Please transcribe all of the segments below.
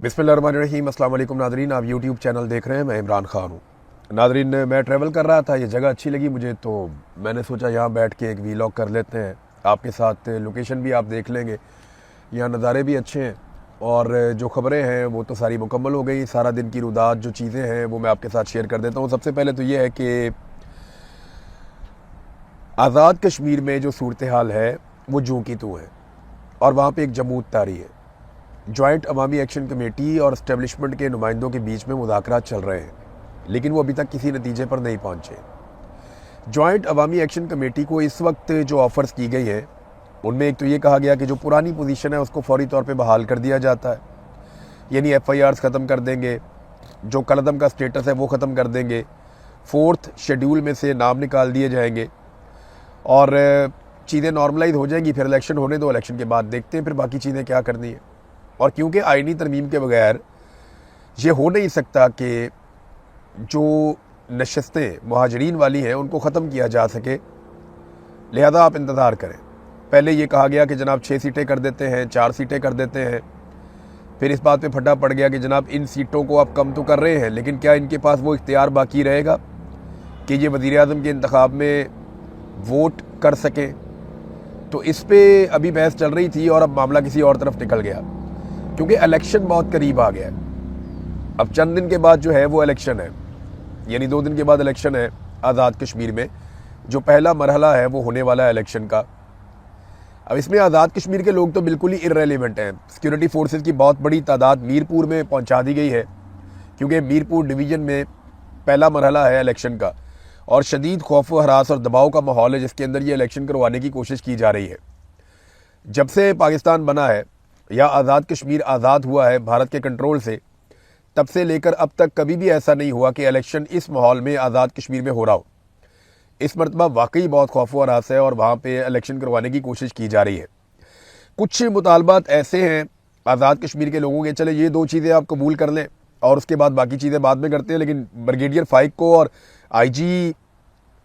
बिस्मिल्लाहिर्रहमानिर्रहीम। अस्सलाम वालेकुम नादरीन, आप यूट्यूब चैनल देख रहे हैं। मैं इमरान ख़ान हूँ। नादरीन, मैं ट्रैवल कर रहा था, ये जगह अच्छी लगी मुझे, तो मैंने सोचा यहाँ बैठ के एक वीलॉग कर लेते हैं आपके साथ। लोकेशन भी आप देख लेंगे, यहाँ नज़ारे भी अच्छे हैं और जो ख़बरें हैं वो तो सारी मुकम्मल हो गई। सारा दिन की रुदात जो चीज़ें हैं वो मैं आपके साथ शेयर कर देता हूँ। सबसे पहले तो ये है कि आज़ाद कश्मीर में जो सूरत हाल है वो जूं की तू है और वहाँ पे एक जमूत तारी है। जॉइंट अवामी एक्शन कमेटी और इस्टेब्लिशमेंट के नुमाइंदों के बीच में मुज़ाकरात चल रहे हैं, लेकिन वो अभी तक किसी नतीजे पर नहीं पहुँचे। जॉइंट अवामी एक्शन कमेटी को इस वक्त जो ऑफ़र्स की गई है उनमें एक तो ये कहा गया कि जो पुरानी पोजीशन है उसको फौरी तौर पे बहाल कर दिया जाता है, यानी FIRs ख़त्म कर देंगे, जो कलअदम का स्टेटस है वो ख़त्म कर देंगे, 4th शेड्यूल में से नाम निकाल दिए जाएंगे और चीज़ें नॉर्मलाइज हो जाएंगी। फिर इलेक्शन होने दो, इलेक्शन के बाद देखते हैं फिर बाकी चीज़ें क्या करनी है। और क्योंकि आईनी तरमीम के बगैर ये हो नहीं सकता कि जो नशस्तें मुहाजिरीन वाली हैं उनको ख़त्म किया जा सके, लिहाजा आप इंतज़ार करें। पहले ये कहा गया कि जनाब 6 सीटें कर देते हैं, 4 सीटें कर देते हैं। फिर इस बात पे फटा पड़ गया कि जनाब इन सीटों को आप कम तो कर रहे हैं, लेकिन क्या इनके पास वो इख्तियार बाकी रहेगा कि ये वज़ीर आज़म के इंतखाब में वोट कर सकें। तो इस पर अभी बहस चल रही थी और अब मामला किसी और तरफ निकल गया, क्योंकि इलेक्शन बहुत करीब आ गया है। अब चंद दिन के बाद जो है वो इलेक्शन है, यानी 2 दिन के बाद इलेक्शन है आज़ाद कश्मीर में। जो पहला मरहला है वो होने वाला है इलेक्शन का। अब इसमें आज़ाद कश्मीर के लोग तो बिल्कुल ही इर्रेलेवेंट हैं। सिक्योरिटी फोर्सेस की बहुत बड़ी तादाद मीरपुर में पहुंचा दी गई है, क्योंकि मीरपुर डिवीज़न में पहला मरहला है इलेक्शन का और शदीद खौफ व हरास और दबाव का माहौल है, जिसके अंदर ये इलेक्शन करवाने की कोशिश की जा रही है। जब से पाकिस्तान बना है या आज़ाद कश्मीर आज़ाद हुआ है भारत के कंट्रोल से, तब से लेकर अब तक कभी भी ऐसा नहीं हुआ कि इलेक्शन इस माहौल में आज़ाद कश्मीर में हो रहा हो। इस मरतबा वाकई बहुत खौफ व हरास है और वहाँ पे इलेक्शन करवाने की कोशिश की जा रही है। कुछ मुतालबात ऐसे हैं आज़ाद कश्मीर के लोगों के, चले ये 2 चीज़ें आप कबूल कर लें और उसके बाद बाकी चीज़ें बाद में करते हैं, लेकिन ब्रिगेडियर फाइक को और IG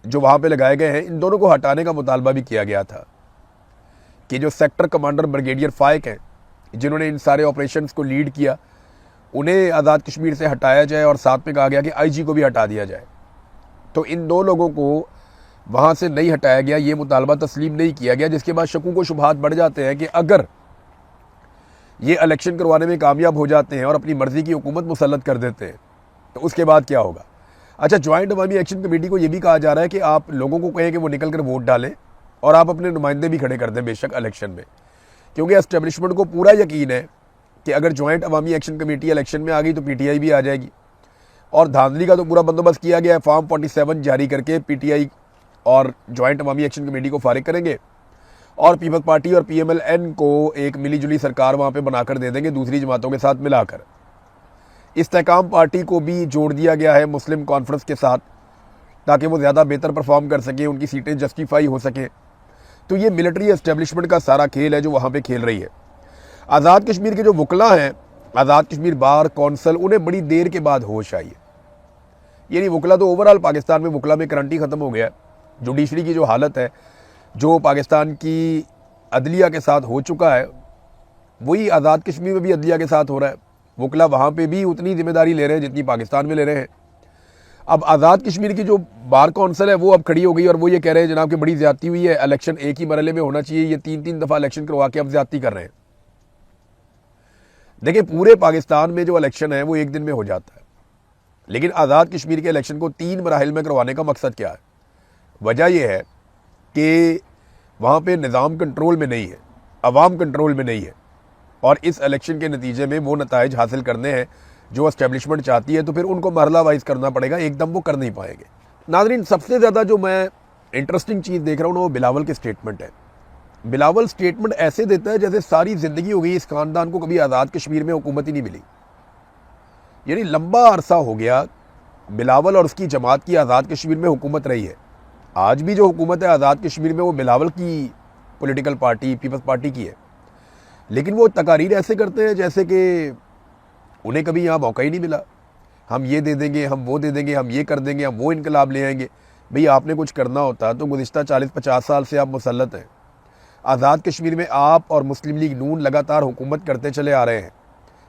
जो वहाँ पे लगाए गए हैं, इन दोनों को हटाने का मुतालबा भी किया गया था कि जो सेक्टर कमांडर ब्रिगेडियर फाइक हैं, जिन्होंने इन सारे ऑपरेशंस को लीड किया, उन्हें आज़ाद कश्मीर से हटाया जाए और साथ में कहा गया कि IG को भी हटा दिया जाए। तो इन 2 लोगों को वहाँ से नहीं हटाया गया, ये मुतालबा तस्लीम नहीं किया गया, जिसके बाद शकूक व शुबहात बढ़ जाते हैं कि अगर ये इलेक्शन करवाने में कामयाब हो जाते हैं और अपनी मर्ज़ी की हुकूमत मुसल्लत कर देते हैं तो उसके बाद क्या होगा। अच्छा, जॉइंट अवामी एक्शन कमेटी को ये भी कहा जा रहा है कि आप लोगों को कहें कि वो निकल कर वोट डालें और आप अपने नुमाइंदे भी खड़े कर दें बेशक इलेक्शन में, क्योंकि एस्टेब्लिशमेंट को पूरा यकीन है कि अगर जॉइंट अवामी एक्शन कमेटी इलेक्शन में आ गई तो PTI भी आ जाएगी। और धांधली का तो पूरा बंदोबस्त किया गया है। फॉर्म 47 जारी करके PTI और जॉइंट अवामी एक्शन कमेटी को फारिग करेंगे और पीपल्स पार्टी और PMLN को एक मिली जुली सरकार वहाँ पे बनाकर दे देंगे दूसरी जमातों के साथ मिलाकर। इस्तेकाम पार्टी को भी जोड़ दिया गया है मुस्लिम कॉन्फ्रेंस के साथ, ताकि वो ज़्यादा बेहतर परफॉर्म कर सकें, उनकी सीटें जस्टिफाई हो सकें। तो ये मिलिट्री एस्टेब्लिशमेंट का सारा खेल है जो वहाँ पे खेल रही है। आज़ाद कश्मीर के जो वकला हैं, आज़ाद कश्मीर बार कौंसल, उन्हें बड़ी देर के बाद होश आई है। यानी वकला तो ओवरऑल पाकिस्तान में वकला में करंट ही ख़त्म हो गया है। जुडिशरी की जो हालत है, जो पाकिस्तान की अदलिया के साथ हो चुका है, वही आज़ाद कश्मीर में भी अदलिया के साथ हो रहा है। वकला वहाँ पे भी उतनी जिम्मेदारी ले रहे हैं जितनी पाकिस्तान में ले रहे हैं। अब आज़ाद कश्मीर की जो बार कौंसल है वो अब खड़ी हो गई और वो ये कह रहे हैं जनाब कि बड़ी ज़्यादती हुई है, इलेक्शन एक ही मरहले में होना चाहिए, ये 3-3 दफ़ा इलेक्शन करवा के अब ज़्यादती कर रहे हैं। देखिए, पूरे पाकिस्तान में जो इलेक्शन है वो एक दिन में हो जाता है, लेकिन आज़ाद कश्मीर के इलेक्शन को 3 मराहिल में करवाने का मकसद क्या है? वजह यह है कि वहाँ पे निज़ाम कंट्रोल में नहीं है, अवाम कंट्रोल में नहीं है और इस इलेक्शन के नतीजे में वो नताइज हासिल करने हैं जो एस्टेब्लिशमेंट चाहती है, तो फिर उनको मरहला वाइज करना पड़ेगा, एकदम वो कर नहीं पाएंगे। नाज़रीन, सबसे ज़्यादा जो मैं इंटरेस्टिंग चीज़ देख रहा हूँ ना वो बिलावल के स्टेटमेंट है। बिलावल स्टेटमेंट ऐसे देता है जैसे सारी ज़िंदगी हो गई इस ख़ानदान को कभी आज़ाद कश्मीर में हुकूमत ही नहीं मिली। यानी लंबा अरसा हो गया बिलावल और उसकी जमात की आज़ाद कश्मीर में हुकूमत रही है। आज भी जो हुकूमत है आज़ाद कश्मीर में वो बिलावल की पॉलिटिकल पार्टी पीपल्स पार्टी की है, लेकिन वो तकारीर ऐसे करते हैं जैसे कि उन्हें कभी यहाँ मौका ही नहीं मिला। हम ये दे देंगे, हम वो दे देंगे, हम ये कर देंगे, हम वो इनकलाब ले आएंगे। भाई, आपने कुछ करना होता तो गुज़िश्ता 40-50 साल से आप मुसल्लत हैं। आज़ाद कश्मीर में आप और मुस्लिम लीग नून लगातार हुकूमत करते चले आ रहे हैं।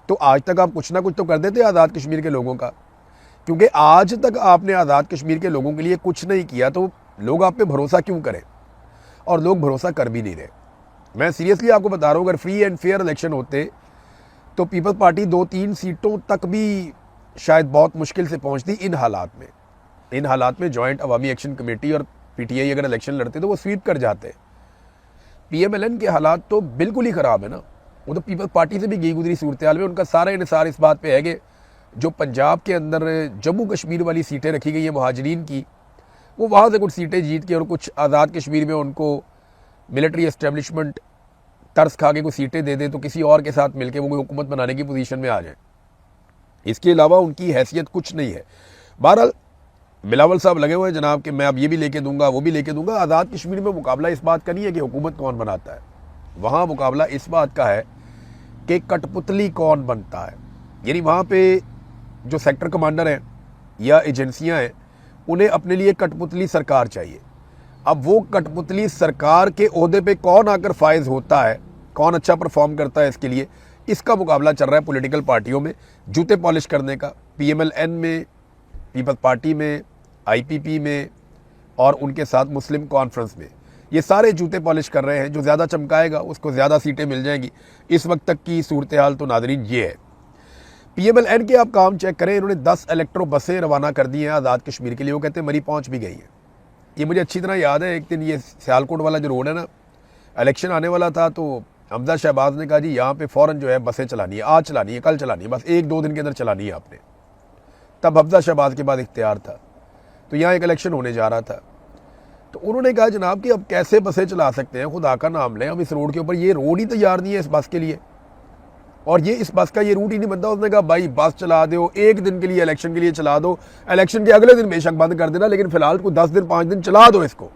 तो आज तक आप कुछ ना कुछ तो कर देते आज़ाद कश्मीर के लोगों का, क्योंकि आज तक आपने आज़ाद कश्मीर के लोगों के लिए कुछ नहीं किया, तो लोग आप पे भरोसा क्यों करें? और लोग भरोसा कर भी नहीं रहे। मैं सीरियसली आपको बता रहा हूँ, अगर फ्री एंड फेयर इलेक्शन होते तो पीपल्स पार्टी 2-3 सीटों तक भी शायद बहुत मुश्किल से पहुंचती। इन हालात में जॉइंट अवामी एक्शन कमेटी और पीटीआई अगर इलेक्शन लड़ते तो वो स्वीप कर जाते। पीएमएलएन के हालात तो बिल्कुल ही ख़राब है ना, वो तो पीपल्स पार्टी से भी गई गुजरी सूरत हाल में। उनका सारा इन्हिसार इस बात पे है कि जो पंजाब के अंदर जम्मू कश्मीर वाली सीटें रखी गई हैं मुहाजिरीन की, वो वहाँ से कुछ सीटें जीत के और कुछ आज़ाद कश्मीर में उनको मिलिट्री एस्टेब्लिशमेंट तरस खा के कुछ सीटें दे दे तो किसी और के साथ मिलकर वो कोई हुकूमत बनाने की पोजीशन में आ जाए। इसके अलावा उनकी हैसियत कुछ नहीं है। बहरहाल बिलावल साहब लगे हुए हैं जनाब कि मैं अब ये भी लेके दूंगा वो भी लेके दूंगा। आज़ाद कश्मीर में मुकाबला इस बात का नहीं है कि हुकूमत कौन बनाता है, वहाँ मुकाबला इस बात का है कि कठपुतली कौन बनता है। यानी वहाँ पे जो सेक्टर कमांडर हैं या एजेंसियाँ हैं, उन्हें अपने लिए कठपुतली सरकार चाहिए। अब वो कठपुतली सरकार के ओहदे पे कौन आकर फायज होता है, कौन अच्छा परफॉर्म करता है, इसके लिए इसका मुकाबला चल रहा है पॉलिटिकल पार्टियों में जूते पॉलिश करने का। पीएमएलएन में, पीपल्स पार्टी में, आईपीपी में और उनके साथ मुस्लिम कॉन्फ्रेंस में, ये सारे जूते पॉलिश कर रहे हैं। जो ज़्यादा चमकाएगा उसको ज़्यादा सीटें मिल जाएंगी। इस वक्त तक की सूरत हाल तो नाज़रीन ये है। पीएमएलएन के आप काम चेक करें, इन्होंने 10 इलेक्ट्रो बसें रवाना कर दी हैं आज़ाद कश्मीर के लिए। वो कहते हैं मरी पहुँच भी गई है। ये मुझे अच्छी तरह याद है, एक दिन ये सियालकोट वाला जो रोड है ना, इलेक्शन आने वाला था तो हमजा शहबाज ने कहा जी यहाँ पे फ़ौरन जो है बसें चलानी है, आज चलानी है, कल चलानी है, बस 1-2 दिन के अंदर चलानी है आपने। तब हमजा शहबाज के बाद इख्तियार था, तो यहाँ एक इलेक्शन होने जा रहा था। तो उन्होंने कहा जनाब कि अब कैसे बसें चला सकते हैं, खुदा का नाम लें, अब इस रोड के ऊपर ये रोड ही तैयार नहीं है इस बस के लिए, और ये इस बस का ये रूट ही नहीं बनता। उसने कहा भाई बस चला दो, 1 दिन के लिए इलेक्शन के लिए चला दो, इलेक्शन के अगले दिन बेशक बंद कर देना, लेकिन फिलहाल को 10 दिन 5 दिन चला दो इसको।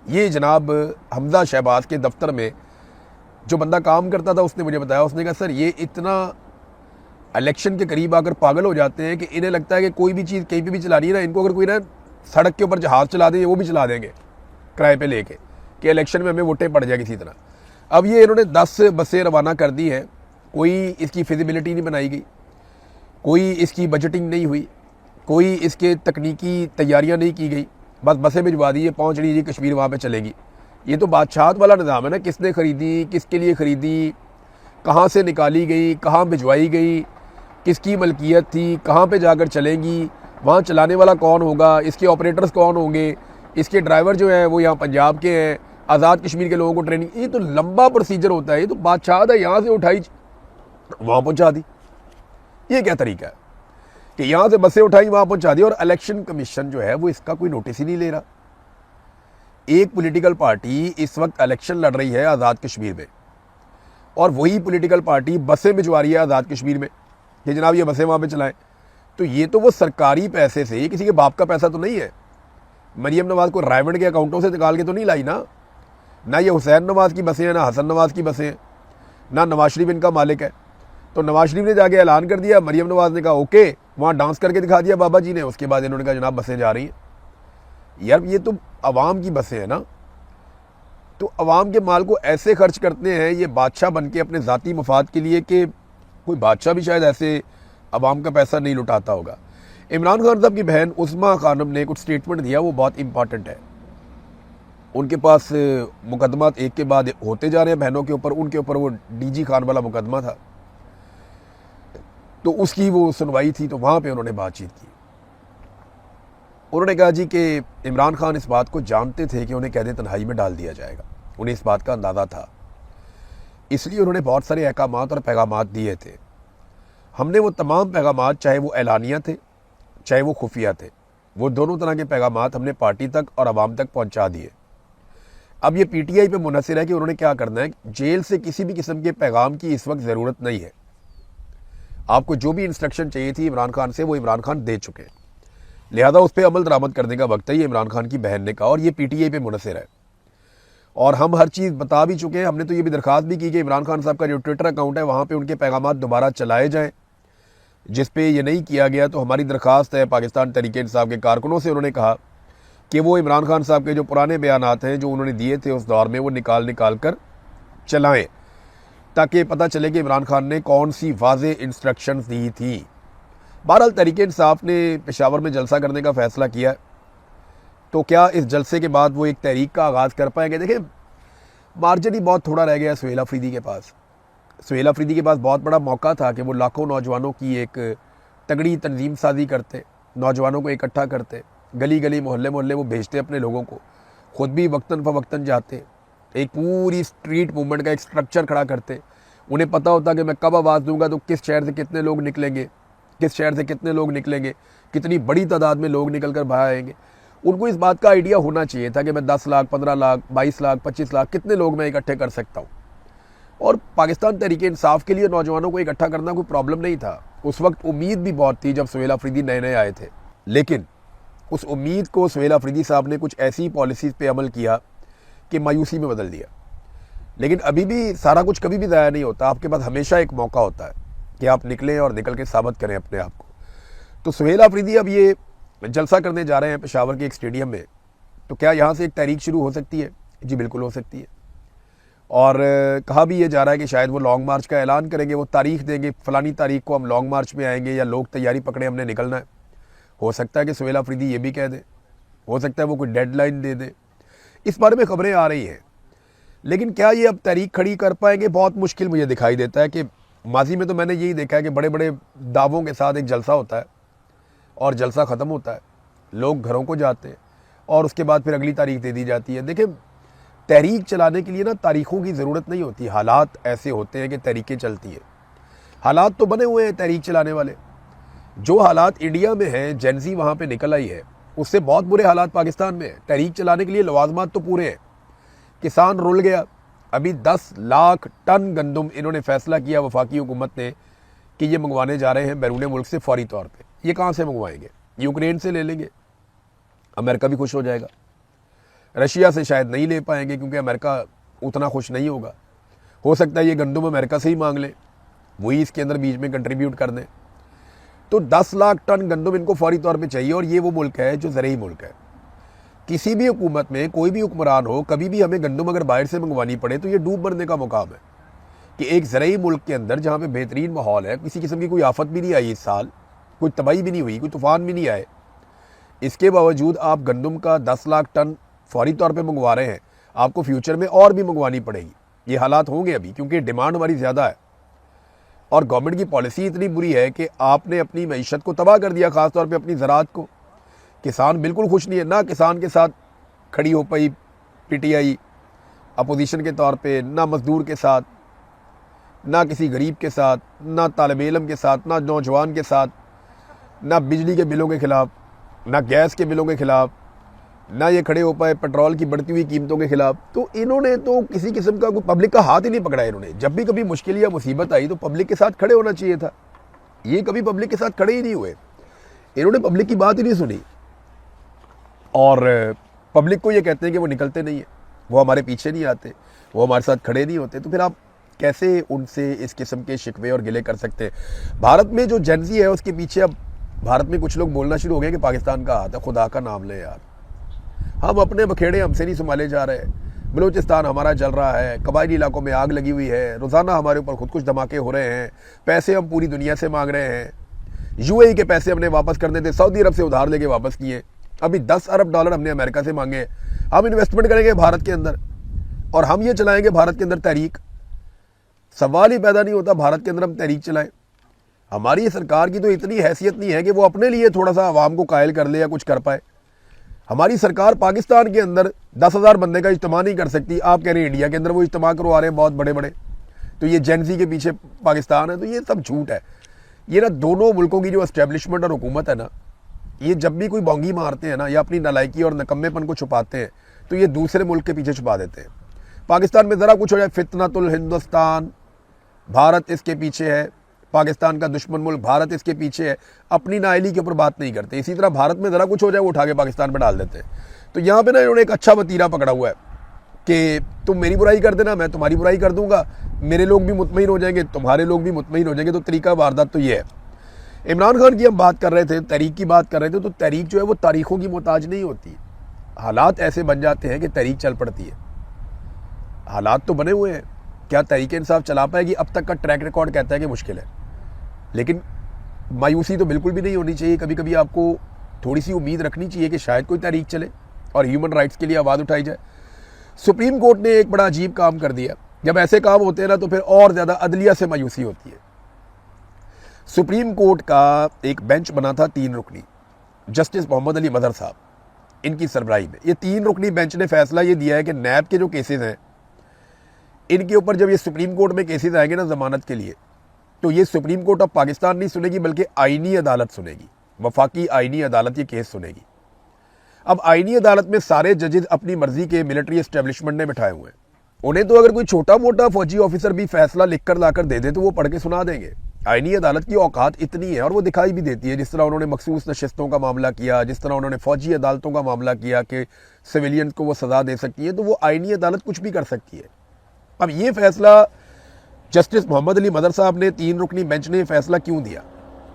ये जनाब हमजा शहबाज के दफ्तर में जो बंदा काम करता था उसने मुझे बताया, उसने कहा सर ये इतना इलेक्शन के करीब आकर पागल हो जाते हैं कि इन्हें लगता है कि कोई भी चीज़ कहीं पे भी चलानी है ना, इनको अगर कोई ना सड़क के ऊपर जहाज़ चला दे वो भी चला देंगे किराए पे लेके कि इलेक्शन में हमें वोटें पड़ जाए किसी तरह। अब ये इन्होंने 10 बसें रवाना कर दी हैं, कोई इसकी फिजिबिलिटी नहीं बनाई गई, कोई इसकी बजटिंग नहीं हुई, कोई इसके तकनीकी तैयारियां नहीं की गई, बस बसें भिजवा दी, पहुँच रही जी कश्मीर, वहाँ पे चलेगी। ये तो बादशाहत वाला निज़ाम है ना, किसने ख़रीदी, किसके लिए ख़रीदी, कहाँ से निकाली गई, कहाँ भिजवाई गई, किसकी मलकियत थी, कहाँ पे जाकर चलेंगी, वहाँ चलाने वाला कौन होगा, इसके ऑपरेटर्स कौन होंगे, इसके ड्राइवर जो हैं वो यहाँ पंजाब के हैं, आज़ाद कश्मीर के लोगों को ट्रेनिंग, ये तो लंबा प्रोसीजर होता है। ये तो बादशाहत है, यहाँ से उठाई वहाँ पहुँचा दी। ये क्या तरीका है कि यहाँ से बसें उठाई वहाँ पहुँचा दी, और इलेक्शन कमीशन जो है वो इसका कोई नोटिस ही नहीं ले रहा। एक पॉलिटिकल पार्टी इस वक्त इलेक्शन लड़ रही है आज़ाद कश्मीर में, और वही पॉलिटिकल पार्टी बसें भिजवा रही है आज़ाद कश्मीर में कि जनाब ये बसें वहाँ पे चलाएं। तो ये तो वो सरकारी पैसे से, ये किसी के बाप का पैसा तो नहीं है। मरियम नवाज़ को रायवंड के अकाउंटों से निकाल के तो नहीं लाई ना ये हुसैन नवाज़ की बसें हैं, ना हसन नवाज़ की बसें हैं, ना नवाज शरीफ इनका मालिक है। तो नवाज शरीफ ने जाके ऐलान कर दिया, मरियम नवाज़ ने कहा ओके, वहाँ डांस करके दिखा दिया बाबा जी ने, उसके बाद इन्होंने कहा जनाब बसें जा रही हैं। यार ये तो अवाम की बसें हैं ना, तो अवाम के माल को ऐसे खर्च करते हैं ये बादशाह बन के अपने ज़ाती मफाद के लिए, कि कोई बादशाह भी शायद ऐसे अवाम का पैसा नहीं लुटाता होगा। इमरान खान साहब की बहन उस्मा खानम ने कुछ स्टेटमेंट दिया, वो बहुत इंपॉर्टेंट है। उनके पास मुकदमा एक के बाद होते जा रहे हैं बहनों के ऊपर। उनके ऊपर वो डीजी खान वाला मुकदमा था, तो उसकी वो सुनवाई थी, तो वहाँ पे उन्होंने बातचीत की। उन्होंने कहा जी कि इमरान खान इस बात को जानते थे कि उन्हें कैद तन्हाई में डाल दिया जाएगा, उन्हें इस बात का अंदाज़ा था, इसलिए उन्होंने बहुत सारे अहकामात और पैगामात दिए थे। हमने वो तमाम पैगामात, चाहे वो एलानिया थे चाहे वो खुफिया थे, वो दोनों तरह के पैगामात हमने पार्टी तक और आवाम तक पहुँचा दिए। अब ये पीटीआई पे मुनहसर है कि उन्होंने क्या करना है। जेल से किसी भी किस्म के पैगाम की इस वक्त ज़रूरत नहीं है। आपको जो भी इंस्ट्रक्शन चाहिए थी इमरान खान से, वो इमरान खान दे चुके हैं, लिहाजा उस पर अमल दरामद करने का वक्त है, ये इमरान खान की बहन ने कहा, और ये पीटीआई पे मुनहसर है। और हम हर चीज़ बता भी चुके हैं। हमने तो ये भी दरख्वास्त भी की कि इमरान खान साहब का जो ट्विटर अकाउंट है वहाँ पे उनके पैगामात दोबारा चलाए जाएँ। जिस पे ये नहीं किया गया तो हमारी दरख्वास्त है पाकिस्तान तहरीक-ए-इंसाफ के कारकुनों से, उन्होंने कहा कि वो इमरान खान साहब के जो पुराने बयानात हैं जो उन्होंने दिए थे उस दौर में, वो निकाल कर चलाएँ। ताकि पता चले कि इमरान खान ने कौन सी वाज़े इंस्ट्रक्शंस दी थी। बहरहाल तहरीक इंसाफ ने पेशावर में जलसा करने का फ़ैसला किया, तो क्या इस जलसे के बाद वो एक तहरीक का आगाज़ कर पाएंगे? देखिए, मार्जिन ही बहुत थोड़ा रह गया सुहेल अफरीदी के पास। सुहेल अफरीदी के पास बहुत बड़ा मौका था कि वो लाखों नौजवानों की एक तगड़ी तंजीम साजी करते, नौजवानों को इकट्ठा करते, गली गली मोहल्ले मोहल्ले वो भेजते अपने लोगों को, ख़ुद भी वक्तन फ़वक्तन जाते, एक पूरी स्ट्रीट मूवमेंट का एक स्ट्रक्चर खड़ा करते। उन्हें पता होता कि मैं कब आवाज़ दूंगा तो किस शहर से कितने लोग निकलेंगे, किस शहर से कितने लोग निकलेंगे, कितनी बड़ी तादाद में लोग निकल कर बाहर आएंगे। उनको इस बात का आइडिया होना चाहिए था कि मैं 10 लाख, 15 लाख, 22 लाख, 25 लाख कितने लोग मैं इकट्ठे कर सकता हूँ। और पाकिस्तान तहरीक इंसाफ के लिए नौजवानों को इकट्ठा करना कोई प्रॉब्लम नहीं था। उस वक्त उम्मीद भी बहुत थी जब सुहेल अफरीदी नए नए आए थे, लेकिन उस उम्मीद को सुहेल अफरीदी साहब ने कुछ ऐसी पॉलिसीज़ पे अमल किया कि मायूसी में बदल दिया। लेकिन अभी भी सारा कुछ कभी भी ज़ाया नहीं होता। आपके पास हमेशा एक मौका होता है कि आप निकलें और निकल के साबित करें अपने आप को। तो सुहेल अफरीदी अब ये जलसा करने जा रहे हैं पेशावर के एक स्टेडियम में, तो क्या यहाँ से एक तहरीक शुरू हो सकती है? जी बिल्कुल हो सकती है। और कहा भी ये जा रहा है कि शायद वो लॉन्ग मार्च का ऐलान करेंगे, वो तारीख देंगे, फ़लानी तारीख को हम लॉन्ग मार्च में आएंगे या लोग तैयारी पकड़े हमने निकलना है। हो सकता है कि सुहेल अफरीदी ये भी कह दे, हो सकता है वो कोई डेडलाइन दे दे। इस बारे में खबरें आ रही हैं, लेकिन क्या ये अब तहरीक खड़ी कर पाएंगे? बहुत मुश्किल मुझे दिखाई देता है। कि माजी में तो मैंने यही देखा है कि बड़े बड़े दावों के साथ एक जलसा होता है और जलसा ख़त्म होता है, लोग घरों को जाते हैं और उसके बाद फिर अगली तारीख दे दी जाती है। देखिए, तहरीक चलाने के लिए ना तारीखों की ज़रूरत नहीं होती, हालात ऐसे होते हैं कि तहरीकें चलती हैं। हालात तो बने हुए हैं तहरीक चलाने वाले। जो हालात इंडिया में हैं, जेनजी वहाँ पे निकल आई है, उससे बहुत बुरे हालात पाकिस्तान में हैं। तहरीक चलाने के लिए लवाजमात तो पूरे हैं। किसान रुल गया। अभी 10 लाख टन गंदम इन्होंने फैसला किया वफाकी हुकूमत ने कि ये मंगवाने जा रहे हैं बैरून मुल्क से फौरी तौर पे। ये कहाँ से मंगवाएंगे? यूक्रेन से ले लेंगे, अमेरिका भी खुश हो जाएगा। रशिया से शायद नहीं ले पाएंगे क्योंकि अमेरिका उतना खुश नहीं होगा। हो सकता है ये गंदम अमेरिका से ही मांग लें, वही इसके अंदर बीच में कंट्रीब्यूट कर दें। तो 10 लाख टन गंदम इनको फौरी तौर पे चाहिए। और ये वो मुल्क है जो ज़रई मुल्क है। किसी भी हुकूमत में कोई भी हुक्मरान हो, कभी भी हमें गंदम अगर बाहर से मंगवानी पड़े तो ये डूब मरने का मुकाम है। कि एक ज़रई मुल्क के अंदर जहाँ पे बेहतरीन माहौल है, किसी किस्म की कोई आफत भी नहीं आई इस साल, कोई तबाही भी नहीं हुई, कोई तूफ़ान भी नहीं आए, इसके बावजूद आप गंदम का 10 लाख टन फौरी तौर पे मंगवा रहे हैं। आपको फ्यूचर में और भी मंगवानी पड़ेगी। ये हालात होंगे अभी, क्योंकि डिमांड हमारी ज़्यादा है और गवर्नमेंट की पॉलिसी इतनी बुरी है कि आपने अपनी मईशत को तबाह कर दिया, ख़ास तौर पे अपनी ज़राअत को। किसान बिल्कुल खुश नहीं है। ना किसान के साथ खड़ी हो पाई पीटीआई अपोजिशन के तौर पे, ना मज़दूर के साथ, ना किसी गरीब के साथ, ना तालिब इल्म के साथ, ना नौजवान के साथ, ना बिजली के बिलों के ख़िलाफ़, ना गैस के बिलों के ख़िलाफ़, ना ये खड़े हो पाए पेट्रोल की बढ़ती हुई कीमतों के ख़िलाफ़। तो इन्होंने तो किसी किस्म का कोई पब्लिक का हाथ ही नहीं पकड़ा। इन्होंने जब भी कभी मुश्किल या मुसीबत आई तो पब्लिक के साथ खड़े होना चाहिए था। ये कभी पब्लिक के साथ खड़े ही नहीं हुए। इन्होंने पब्लिक की बात ही नहीं सुनी और पब्लिक को ये कहते हैं कि वो निकलते नहीं है, वो हमारे पीछे नहीं आते, वो हमारे साथ खड़े नहीं होते। तो फिर आप कैसे उनसे इस किस्म के शिकवे और गिले कर सकते हैं? भारत में जो जेनजी है उसके पीछे अब भारत में कुछ लोग बोलना शुरू हो गए कि पाकिस्तान का हाथ है। खुदा का नाम ले यार, हम अपने बखेड़े हमसे नहीं संभाले जा रहे। बलूचिस्तान हमारा जल रहा है, कबायली इलाकों में आग लगी हुई है, रोज़ाना हमारे ऊपर खुद कुछ धमाके हो रहे हैं, पैसे हम पूरी दुनिया से मांग रहे हैं। यूएई के पैसे हमने वापस करने थे, सऊदी अरब से उधार लेके वापस किए। अभी 10 अरब डॉलर हमने अमेरिका से मांगे। हम इन्वेस्टमेंट करेंगे भारत के अंदर और हम ये चलाएंगे भारत के अंदर तहरीक। सवाल ही पैदा नहीं होता भारत के अंदर हम तहरीक चलाएं। हमारी सरकार की तो इतनी हैसियत नहीं है कि वो अपने लिए थोड़ा सा आवाम को कायल कर ले या कुछ कर पाए। हमारी सरकार पाकिस्तान के अंदर 10,000 बंदे का इज्तिमा नहीं कर सकती। आप कह रहे हैं इंडिया के अंदर वो इज्तिमा करवा रहे हैं बहुत बड़े बड़े, तो ये जेनजी के पीछे पाकिस्तान है। तो ये सब झूठ है। ये ना दोनों मुल्कों की जो एस्टेब्लिशमेंट और हुकूमत है ना, ये जब भी कोई बोंगी मारते हैं ना या अपनी नालायकी और नकम्मेपन को छुपाते हैं तो ये दूसरे मुल्क के पीछे छुपा देते हैं। पाकिस्तान में ज़रा कुछ हो जाए, फितनतुल हिंदुस्तान, भारत इसके पीछे है, पाकिस्तान का दुश्मन मुल्क भारत इसके पीछे है, अपनी नाअहली के ऊपर बात नहीं करते। इसी तरह भारत में ज़रा कुछ हो जाए वो उठा के पाकिस्तान पर डाल देते हैं। तो यहाँ पे ना इन्होंने एक अच्छा वतीरा पकड़ा हुआ है कि तुम मेरी बुराई कर देना, मैं तुम्हारी बुराई कर दूंगा, मेरे लोग भी मुतमईन हो जाएंगे, तुम्हारे लोग भी मुतमईन हो जाएंगे। तो तरीका वारदात तो ये है। इमरान खान की हम बात कर रहे थे, तहरीक की बात कर रहे थे, तो तहरीक जो है वो तारीखों की मोहताज नहीं होती। हालात ऐसे बन जाते हैं कि तहरीक चल पड़ती है। हालात तो बने हुए हैं। क्या तहरीक इंसाफ चला पाएगी? अब तक का ट्रैक रिकॉर्ड कहता है कि मुश्किल है। लेकिन मायूसी तो बिल्कुल भी नहीं होनी चाहिए। कभी कभी आपको थोड़ी सी उम्मीद रखनी चाहिए कि शायद कोई तहरीक चले और ह्यूमन राइट्स के लिए आवाज़ उठाई जाए। सुप्रीम कोर्ट ने एक बड़ा अजीब काम कर दिया। जब ऐसे काम होते हैं ना तो फिर और ज़्यादा अदलिया से मायूसी होती है। सुप्रीम कोर्ट का एक बेंच बना था 3 रुकनी, जस्टिस मोहम्मद अली मदर साहब, इनकी सरबराही में। ये 3 रुकनी बेंच ने फैसला ये दिया है कि नैब के जो केसेस हैं इनके ऊपर जब ये सुप्रीम कोर्ट में केसेस आएंगे ना जमानत के लिए, तो ये सुप्रीम कोर्ट ऑफ पाकिस्तान नहीं सुनेगी बल्कि आईनी अदालत सुनेगी, वफाकी आईनी अदालत ये केस सुनेगी। अब आईनी अदालत में सारे जजेस अपनी मर्जी के मिलिट्री एस्टेब्लिशमेंट ने बिठाए हुए हैं। उन्हें तो अगर कोई छोटा मोटा फौजी ऑफिसर भी फैसला लिख कर लाकर दे दे तो वो पढ़ के सुना देंगे। आईनी अदालत की औकात इतनी है और वो दिखाई भी देती है। जिस तरह उन्होंने मखसूस नशिस्तों का मामला किया, जिस तरह उन्होंने फौजी अदालतों का मामला किया कि सिविलियंस को वो सज़ा दे सकती है, तो वो आईनी अदालत कुछ भी कर सकती है। अब ये फैसला जस्टिस मोहम्मद अली मदर साहब ने 3 रुकनी बेंच ने फैसला क्यों दिया?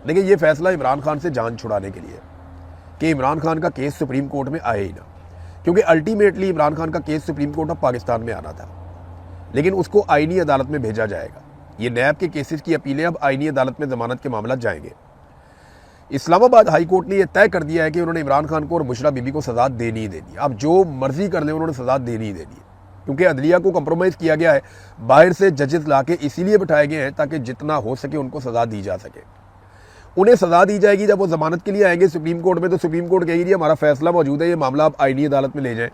देखिए, ये फैसला इमरान खान से जान छुड़ाने के लिए कि इमरान खान का केस सुप्रीम कोर्ट में आए ही ना, क्योंकि अल्टीमेटली इमरान खान का case supreme court of Pakistan में आना था, लेकिन उसको आईनी अदालत में भेजा जाएगा। ये नैब के केसेस की अपीलें अब आईनी अदालत में जमानत के मामला जाएंगे। इस्लामाबाद हाई कोर्ट ने यह तय कर दिया है कि उन्होंने इमरान खान को और बुशरा बीबी को सजा देनी ही देनी है। अब जो मर्जी कर ले उन्होंने सजा देनी ही देनी है, क्योंकि अदलिया को कंप्रोमाइज़ किया गया है। बाहर से जजेस ला के इसीलिए बिठाए गए हैं ताकि जितना हो सके उनको सजा दी जा सके। उन्हें सजा दी जाएगी जब वो जमानत के लिए आएंगे सुप्रीम कोर्ट में, तो सुप्रीम कोर्ट कहेगी हमारा फैसला मौजूद है, ये मामला आप आईनी अदालत में ले जाएं।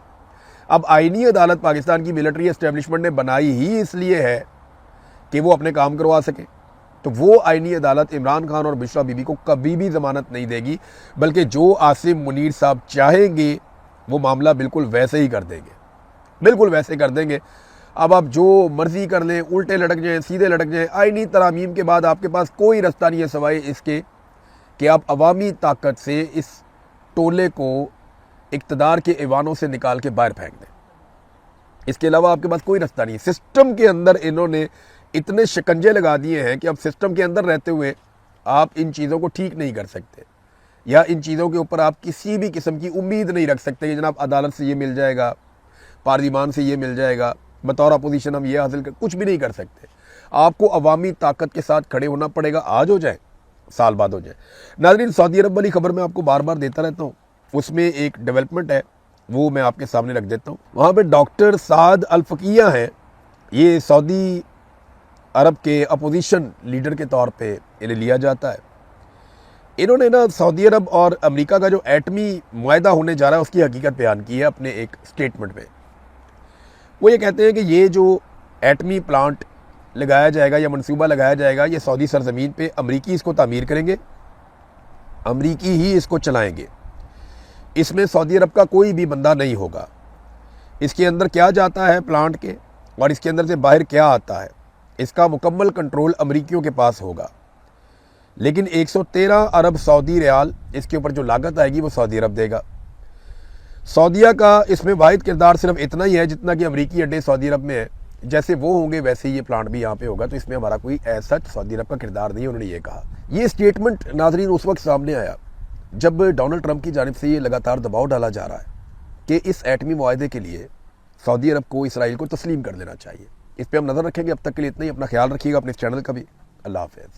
अब आईनी अदालत पाकिस्तान की मिलिट्री एस्टेब्लिशमेंट ने बनाई ही इसलिए है कि वो अपने काम करवा सके। तो वो आईनी अदालत इमरान खान और बुशरा बीबी को कभी भी जमानत नहीं देगी, बल्कि जो आसिम मुनीर साहब चाहेंगे वो मामला बिल्कुल वैसे ही कर देंगे, बिल्कुल वैसे कर देंगे। अब आप जो मर्जी कर लें, उल्टे लटक जाएं, सीधे लटक जाएं, आईनी तरामीम के बाद आपके पास कोई रास्ता नहीं है सवाए इसके कि आप अवामी ताकत से इस टोले को इक़्तिदार के ऐवानों से निकाल के बाहर फेंक दें। इसके अलावा आपके पास कोई रास्ता नहीं है। सिस्टम के अंदर इन्होंने इतने शिकंजे लगा दिए हैं कि अब सिस्टम के अंदर रहते हुए आप इन चीज़ों को ठीक नहीं कर सकते, या इन चीज़ों के ऊपर आप किसी भी किस्म की उम्मीद नहीं रख सकते कि जनाब अदालत से ये मिल जाएगा, पार्लिमान से ये मिल जाएगा, बतौर अपोजिशन हम ये हासिल कर, कुछ भी नहीं कर सकते। आपको अवामी ताकत के साथ खड़े होना पड़ेगा, आज हो जाए साल बाद हो जाए। नाज़रीन, सऊदी अरब वाली खबर मैं आपको बार बार देता रहता हूँ, उसमें एक डेवलपमेंट है वो मैं आपके सामने रख देता हूँ। वहाँ पे डॉक्टर साद अल फकिया हैं, ये सऊदी अरब के अपोजिशन लीडर के तौर पे इन्हें लिया जाता है। इन्होंने ना सऊदी अरब और अमेरिका का जो एटमी मुआहदा होने जा रहा है उसकी हकीकत बयान की है अपने एक स्टेटमेंट में। वो ये कहते हैं कि ये जो एटमी प्लांट लगाया जाएगा या मंसूबा लगाया जाएगा, ये सऊदी सरजमीन पे अमरीकी इसको तामीर करेंगे, अमरीकी ही इसको चलाएंगे। इसमें सऊदी अरब का कोई भी बंदा नहीं होगा। इसके अंदर क्या जाता है प्लांट के और इसके अंदर से बाहर क्या आता है, इसका मुकम्मल कंट्रोल अमरीकियों के पास होगा। लेकिन 113 अरब सऊदी रियाल इसके ऊपर जो लागत आएगी वो सऊदी अरब देगा। सऊदीया का इसमें वाहिद किरदार सिर्फ इतना ही है जितना कि अमरीकी अड्डे सऊदी अरब में है, जैसे वो होंगे वैसे ही ये प्लांट भी यहाँ पे होगा। तो इसमें हमारा कोई ऐसा सऊदी अरब का किरदार नहीं है, उन्होंने ये कहा। ये स्टेटमेंट नाजरीन उस वक्त सामने आया जब डोनाल्ड ट्रंप की जानिब से ये लगातार दबाव डाला जा रहा है कि इस एटमी मुआहदे के लिए सऊदी अरब को इसराइल को तस्लीम कर लेना चाहिए। इस पर हम नज़र रखेंगे। अब तक के लिए इतना ही। अपना ख्याल रखिएगा, अपने चैनल का भी। अल्लाह हाफ़िज़।